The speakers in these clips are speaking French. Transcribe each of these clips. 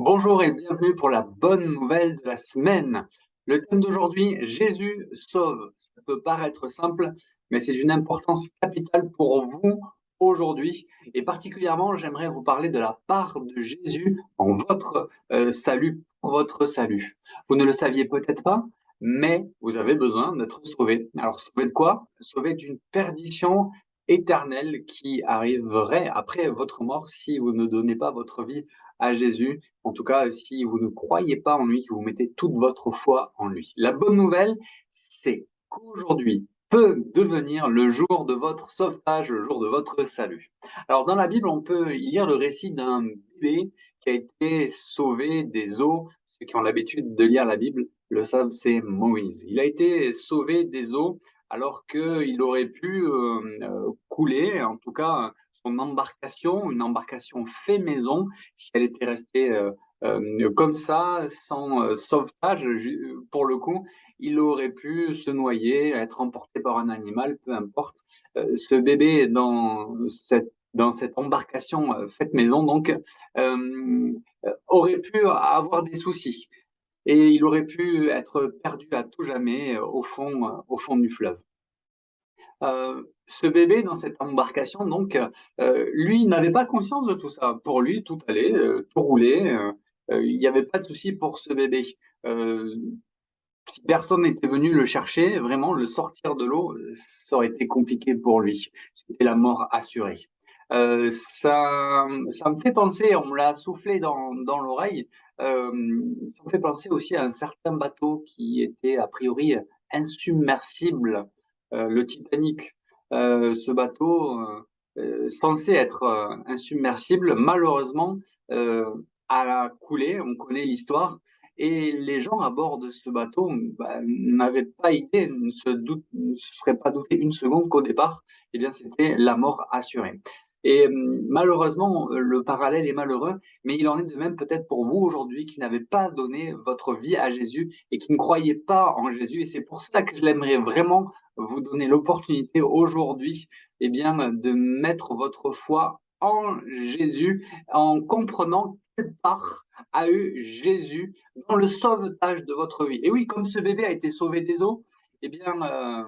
Bonjour et bienvenue pour la bonne nouvelle de la semaine. Le thème d'aujourd'hui, Jésus sauve. Ça peut paraître simple, mais c'est d'une importance capitale pour vous aujourd'hui. Et particulièrement, j'aimerais vous parler de la part de Jésus en votre salut, pour votre salut. Vous ne le saviez peut-être pas, mais vous avez besoin d'être sauvé. Alors, sauvé de quoi? Sauvé d'une perdition éternelle qui arriverait après votre mort si vous ne donnez pas votre vie à Jésus. En tout cas, si vous ne croyez pas en lui, que vous mettez toute votre foi en lui. La bonne nouvelle, c'est qu'aujourd'hui peut devenir le jour de votre sauvetage, le jour de votre salut. Alors, dans la Bible, on peut y lire le récit d'un bébé qui a été sauvé des eaux. Ceux qui ont l'habitude de lire la Bible le savent, c'est Moïse. Il a été sauvé des eaux alors qu'il aurait pu couler, en tout cas son embarcation, une embarcation fait maison, si elle était restée comme ça, sans sauvetage, pour le coup, il aurait pu se noyer, être emporté par un animal, peu importe. Ce bébé dans cette embarcation faite maison, donc, aurait pu avoir des soucis et il aurait pu être perdu à tout jamais au fond du fleuve. Ce bébé dans cette embarcation, donc, lui n'avait pas conscience de tout ça. Pour lui, tout allait, tout roulait, il n'y avait pas de souci pour ce bébé. Heu, Si personne n'était venu le chercher, vraiment le sortir de l'eau, ça aurait été compliqué pour lui. C'était la mort assurée. Ça me fait penser, on me l'a soufflé dans l'oreille, ça me fait penser aussi à un certain bateau qui était a priori insubmersible, le Titanic. Ce bateau, censé être, insubmersible, malheureusement, heu, a coulé, on connaît l'histoire et les gens à bord de ce bateau, bah, n'avaient pas idée, ne se seraient pas doutés une seconde qu'au départ, eh bien, c'était la mort assurée. Et malheureusement, le parallèle est malheureux, mais il en est de même peut-être pour vous aujourd'hui qui n'avez pas donné votre vie à Jésus et qui ne croyez pas en Jésus. Et c'est pour cela que je l'aimerais vraiment vous donner l'opportunité aujourd'hui, eh bien, de mettre votre foi en Jésus en comprenant quelle part a eu Jésus dans le sauvetage de votre vie. Et oui, comme ce bébé a été sauvé des eaux, eh bien,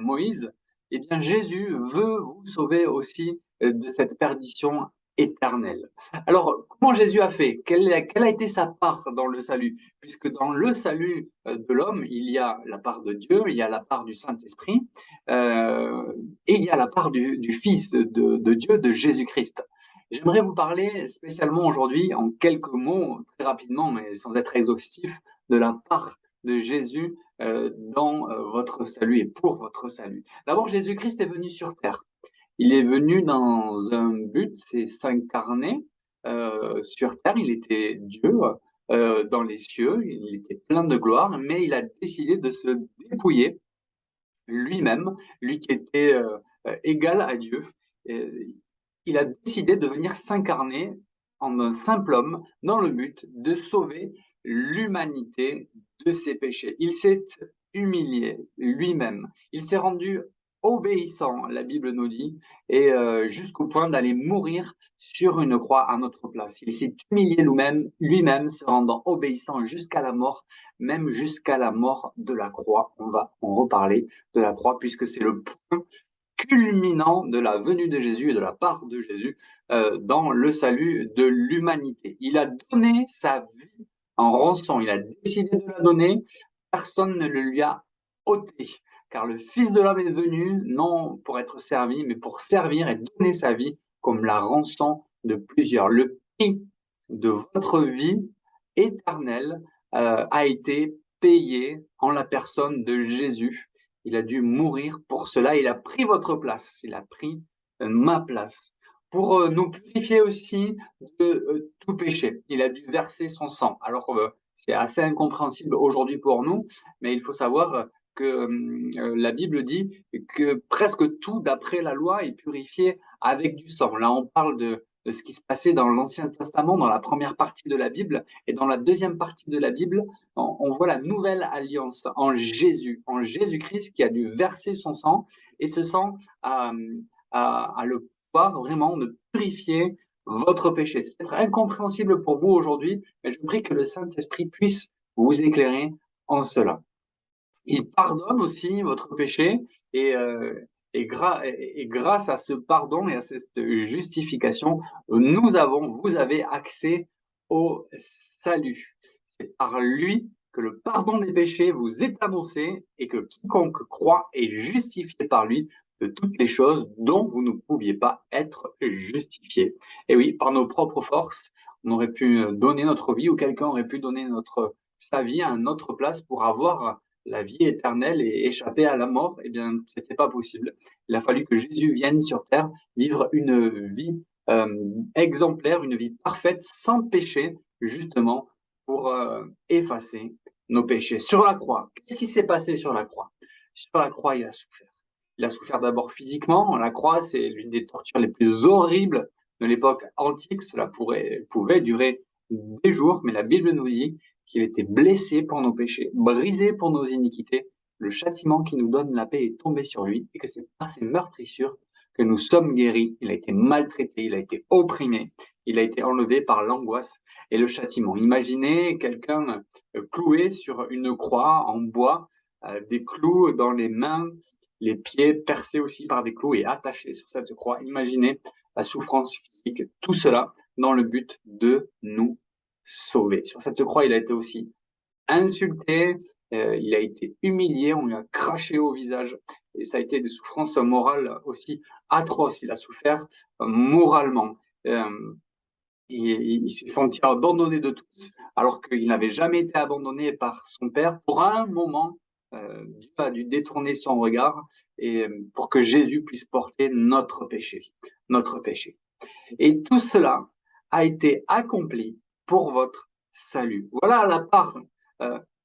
Moïse, eh bien, Jésus veut vous sauver aussi de cette perdition éternelle. Alors, comment Jésus a fait? Quelle a été sa part dans le salut? Puisque dans le salut de l'homme, il y a la part de Dieu, il y a la part du Saint-Esprit, et il y a la part du Fils de Dieu, de Jésus-Christ. J'aimerais vous parler spécialement aujourd'hui, en quelques mots, très rapidement, mais sans être exhaustif, de la part de Jésus dans votre salut et pour votre salut. D'abord, Jésus-Christ est venu sur terre. Il est venu dans un but, c'est s'incarner sur terre. Il était Dieu dans les cieux, il était plein de gloire, mais il a décidé de se dépouiller lui-même, lui qui était égal à Dieu. Et il a décidé de venir s'incarner en un simple homme dans le but de sauver l'humanité de ses péchés. Il s'est humilié lui-même. Il s'est rendu obéissant, la Bible nous dit, et jusqu'au point d'aller mourir sur une croix à notre place. Il s'est humilié lui-même, se rendant obéissant jusqu'à la mort, même jusqu'à la mort de la croix. On va en reparler de la croix puisque c'est le point culminant de la venue de Jésus et de la part de Jésus dans le salut de l'humanité. Il a donné sa vie en rançon, il a décidé de la donner, personne ne le lui a ôté, car le Fils de l'homme est venu non pour être servi, mais pour servir et donner sa vie comme la rançon de plusieurs. Le prix de votre vie éternelle a été payé en la personne de Jésus. Il a dû mourir pour cela. Il a pris votre place. Il a pris ma place. Pour nous purifier aussi de tout péché. Il a dû verser son sang. Alors, c'est assez incompréhensible aujourd'hui pour nous, mais il faut savoir que la Bible dit que presque tout, d'après la loi, est purifié avec du sang. Là, on parle de ce qui se passait dans l'Ancien Testament, dans la première partie de la Bible, et dans la deuxième partie de la Bible, on voit la nouvelle alliance en Jésus-Christ qui a dû verser son sang, et ce sang a le pouvoir vraiment de purifier votre péché. C'est peut-être incompréhensible pour vous aujourd'hui, mais je prie que le Saint-Esprit puisse vous éclairer en cela. Il pardonne aussi votre péché et, grâce à ce pardon et à cette justification, vous avez accès au salut. C'est par lui que le pardon des péchés vous est annoncé et que quiconque croit est justifié par lui de toutes les choses dont vous ne pouviez pas être justifié. Et oui, par nos propres forces, on aurait pu donner notre vie ou quelqu'un aurait pu donner sa vie à notre place pour avoir la vie éternelle et échapper à la mort. Eh bien, c'était pas possible. Il a fallu que Jésus vienne sur terre, vivre une vie exemplaire, une vie parfaite, sans péché, justement, pour effacer nos péchés. Sur la croix, qu'est-ce qui s'est passé sur la croix? Sur la croix, il a souffert. Il a souffert d'abord physiquement. La croix, c'est l'une des tortures les plus horribles de l'époque antique. Cela pouvait durer des jours, mais la Bible nous dit qu'il était blessé pour nos péchés, brisé pour nos iniquités. Le châtiment qui nous donne la paix est tombé sur lui et que c'est par ses meurtrissures que nous sommes guéris. Il a été maltraité, il a été opprimé, il a été enlevé par l'angoisse et le châtiment. Imaginez quelqu'un cloué sur une croix en bois, des clous dans les mains, les pieds percés aussi par des clous et attachés sur cette croix. Imaginez la souffrance physique, tout cela dans le but de nous sauver. Sur cette croix, il a été aussi insulté, il a été humilié, on lui a craché au visage et ça a été des souffrances morales aussi atroces. Il a souffert moralement. Il s'est senti abandonné de tous, alors qu'il n'avait jamais été abandonné par son père. Pour un moment, Dieu a dû détourner son regard et pour que Jésus puisse porter notre péché, notre péché. Et tout cela a été accompli pour votre salut. Voilà la part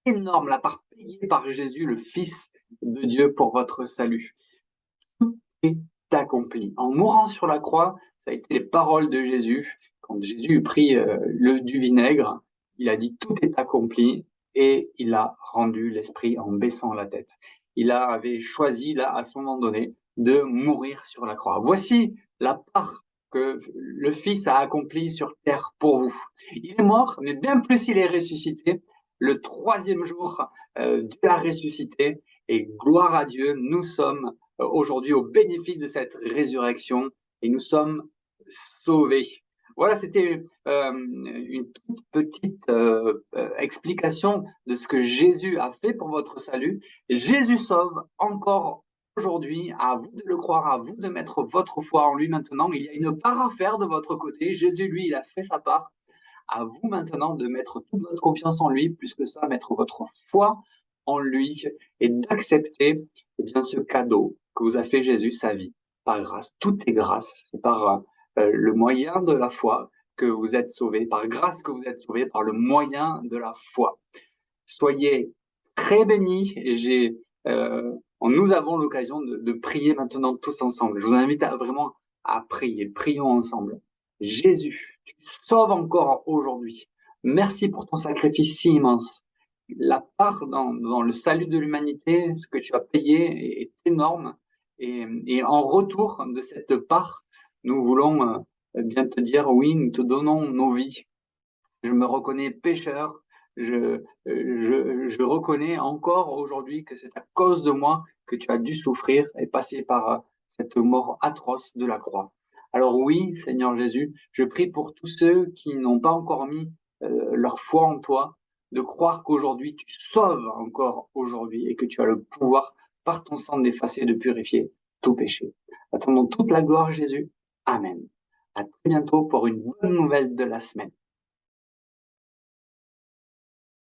énorme, la part payée par Jésus, le Fils de Dieu, pour votre salut. Tout est accompli. En mourant sur la croix, ça a été les paroles de Jésus. Quand Jésus eut pris du vinaigre, il a dit tout est accompli et il a rendu l'esprit en baissant la tête. Il avait choisi, là, à ce moment donné, de mourir sur la croix. Voici la part que le Fils a accomplie sur terre pour vous. Il est mort, mais bien plus il est ressuscité. Le troisième jour, Dieu a ressuscité et gloire à Dieu, nous sommes aujourd'hui au bénéfice de cette résurrection et nous sommes sauvés. Voilà, c'était une toute petite explication de ce que Jésus a fait pour votre salut. Et Jésus sauve encore aujourd'hui, à vous de le croire, à vous de mettre votre foi en lui maintenant. Il y a une part à faire de votre côté. Jésus, lui, il a fait sa part. À vous maintenant de mettre toute votre confiance en lui, plus que ça, mettre votre foi en lui et d'accepter bien ce cadeau que vous a fait Jésus, sa vie, par grâce. Tout est grâce. C'est par le moyen de la foi que vous êtes sauvés, par grâce que vous êtes sauvés, par le moyen de la foi. Soyez très bénis. Nous avons l'occasion de prier maintenant tous ensemble. Je vous invite vraiment à prier. Prions ensemble. Jésus, tu sauves encore aujourd'hui. Merci pour ton sacrifice si immense. La part dans le salut de l'humanité, ce que tu as payé est énorme. Et en retour de cette part, nous voulons bien te dire, oui, nous te donnons nos vies. Je me reconnais pécheur. Je reconnais encore aujourd'hui que c'est à cause de moi que tu as dû souffrir et passer par cette mort atroce de la croix. Alors oui, Seigneur Jésus, je prie pour tous ceux qui n'ont pas encore mis leur foi en toi, de croire qu'aujourd'hui tu sauves encore aujourd'hui et que tu as le pouvoir par ton sang d'effacer et de purifier tout péché. À ton nom toute la gloire, Jésus. Amen. À très bientôt pour une bonne nouvelle de la semaine.